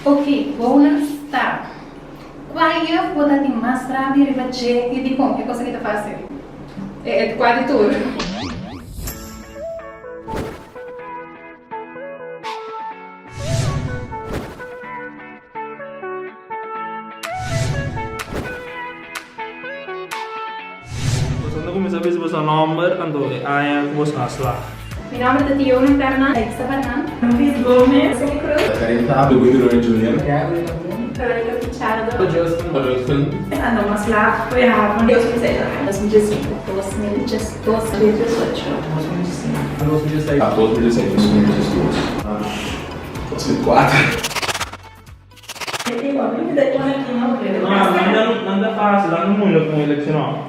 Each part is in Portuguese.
Ok, bonus tá. Qual é a foto que mais rápido e bater e de como? Que coisa que tu faz? É quase tudo. Aku bisa bisa nomor untuk ayah bos aslah. Meu nome é Tiona, Fernan, Taixa, Fernan, Novis, Damoen, Croes, Karim Saab, Guido, Gregory, Veronica, Pichardo, Ruthgen, andamos lá, foi HAVO, 2016, 2018, 2016, 2004. Não é fácil, lá no mundo com eleição.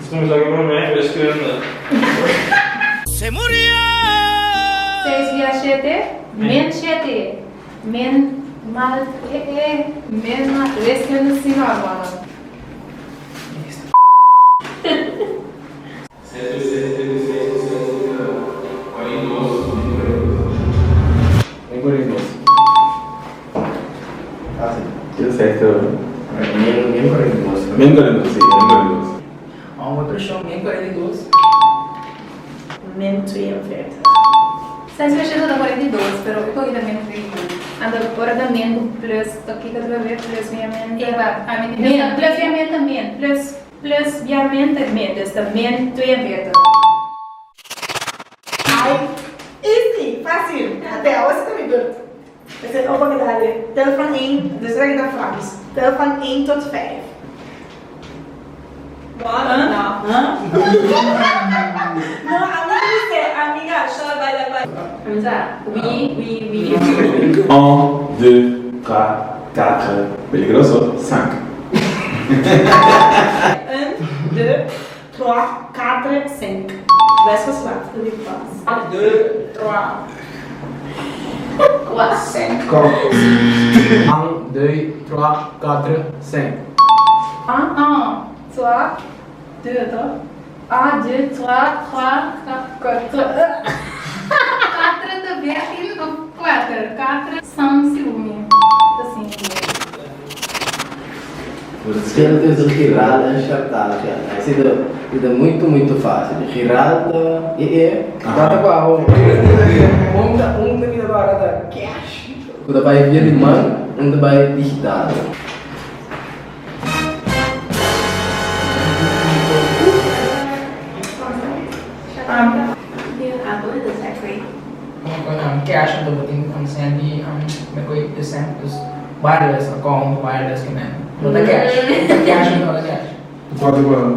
Se começar a comer, eu escrevo. Se murió. 6 viajete, men chete, men mal men mal rescue no cinema. Uma pressão bem 42. Men 42. 6 viajete da 42, pero eu corri também no anda agora também plus aqui que outra vez plus viamente. Men plus viamente também, plus viamente men, desta men 42. Ai, easy, fácil. Até a hora você tá me dando. Essa é a oportunidade. Telefone 1, dus regel dat Frans. Telefone 1 tot 5. Bora? Não. Não, amiga, só vai levar. Vamos lá. Oui. 1, 2, 3, 4, peligroso, 5. 1, 2, 3, 4, 5. Vai se você tudo que faz. 1, 2, 3, 4, 5. 1, 2, 3, 4, 5. 1, 2, 3, 4, 4 também aqui no 4 são ciúme. Assim. Você tem que girar e enxertar. Isso é muito fácil. Girar e bata com a roupa. Um da vida barata cash. Quando vai via de mão, vai digital. Cash untuk buatin sandy, mereka desain wireless, account wireless que nem. Não cash não ada cash. Quanto agora?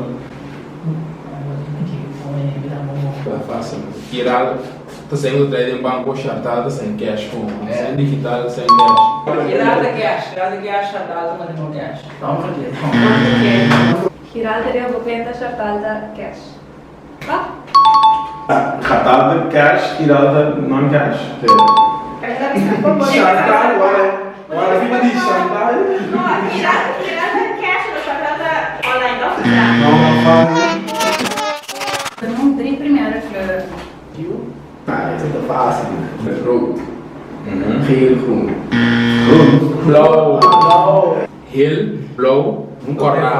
Fácil. Girar, tá saindo do trade em banco chartado sem cash com, sem digital, sem cash. Girar de cash, chartado, mas não cash. Vamos fazer. Girar teria o penta chartada cash. Tá? Chartado cash, girar non-cash. Chartado, olha a vida de chartado. Não, girar cash, chartada online, Não faz. Não tem primeira flor. Viu? Isso é fácil. Rood. Geel, groen. Blauw. Heel, blauw, korda.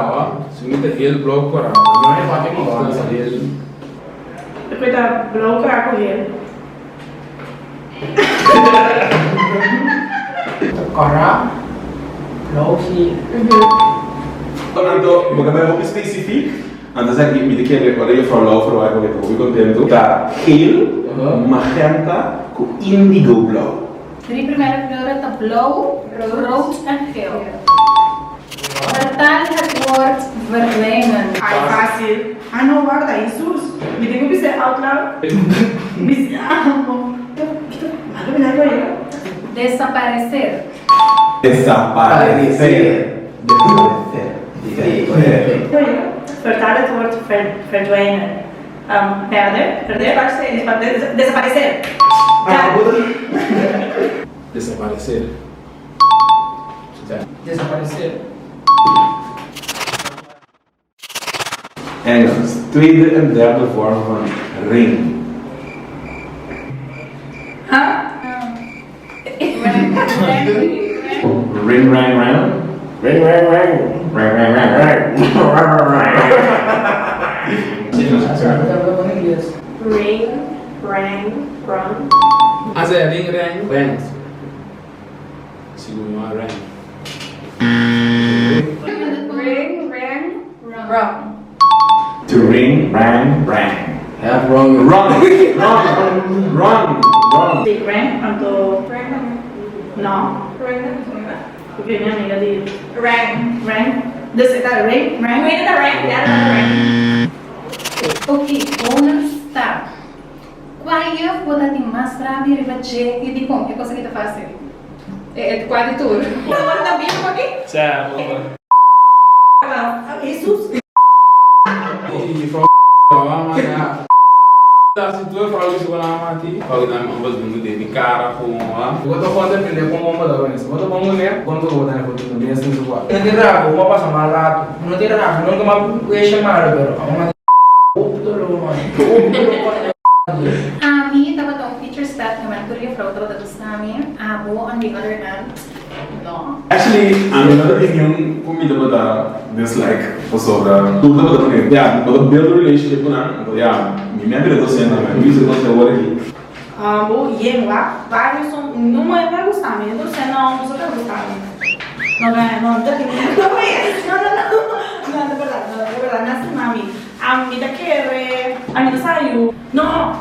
Ze moeten heel blauw korda. Não é para quem Eu vou dar bloco a correr. Korda, loke. Quando você vai específico, antes aqui me diz que eu falo lá porque eu fico contento. Tá heel, magenta com indigo blauw. De primeira flor é blauw, rood en geel. Vertaal het woord verdwijnen. Ai, fácil. Ah, não, guarda isso. Me diga o que você out loud. Desaparecer. Desaparecer. Vertaal het woord verdwijnen. Perder, desaparecer. Desaparecer. Desaparecer. Engels, tweede en derde vorm van ring. Ring, rang, rang. Ring, ring, ring. Rang, rang, rang, rang. Ano ng English? Ring, rang, run. Asa ring, rang, rang. Siguro mga rin. Ring, rang, run. To ring, rang, rang. Have wrong. Run, run, run, run. Di rank atau no? Rang. Porque minha amiga di Rang. Desse tá rank, rank. Wait, the rank. That's the rank. Okay, bonus tá. Vai eu vou dar de mais rápido e bater e de como? Eu consegui tá fácil. É quase tudo. Agora tá bem aqui? Saab. Jesus. Hindi, from mga se tu fala isso com a mati, fala da minha voz do dele, cara com a. Eu tô falando que ele com uma da vez. Quando vamos ler, quando eu vou dar foto do dia assim só. Não tem rabo, uma passa mal rato. Não tem rabo, não como eu chamar, pero uma outro mano. Ami tava tão feature stat naman kuliah fraud tava tão sami. Abo on the other hand, no. Actually, another thing yung comida ba da dislike o sobra. Tudo ba da man yeah, but build a relationship na. Yeah, me mente do sendo, man. Isso você agora aqui. Vou ir lá, vários são. Não vai gostar, mas eu tô sendo não só vai gostar. Não é, não tá aqui. Não é verdade, não é mami. A vida kere, a vida saiu. Não.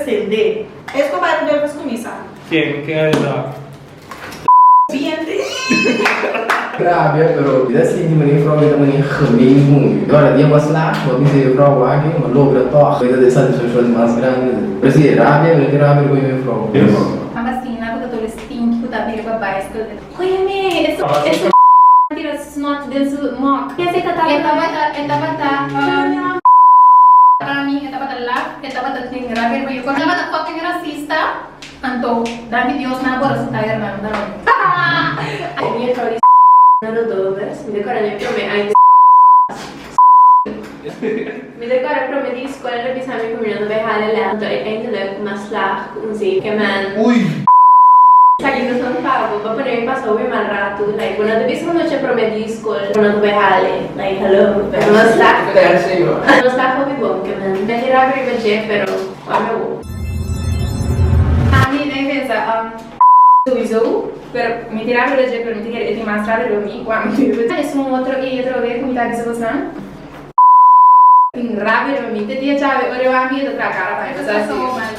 CD. Esse trabalho dele faz comigo, sabe? Quem é da? Ambiente. Grabe, pero tidak sih di mana frog kita mana kembing pun. Agora dia masalah, kalau misalnya frog lagi, malu beratoh. Kita desa di social mas grande. Pasti rabi, mereka rabi kau yang frog. A vacina que eu tô stink, que tá bem pra baixo. Oye, isso tira snot dentro do mock. Quer dizer que tá para mim, eu tava lá, eu tava tendo grave, eu tava fucking racista. Então, dá-me Deus na agora, se tá errando, não. Minha Croes no Dovers, me decorare promete. Me decorare promete escola de pisar me combinando vai halala. Então, ainda leuk maslag, zie que man. Ui. Sabe que não pago, para poder passar o mal rato, like quando eu disse não tinha prometido escola, quando vai hale, like hello, pero maslag. Terceiro. Maslag foi bom, que man. Me tirava de budget, pero olha A mim, nem pensa, usou, pero me tirava de jeito, pero me tirava de mais rápido, me quando isso outro vez como tá dizendo você, rápido, me te dia chave, olha eu a minha outra cara, vai fazer assim. Ay,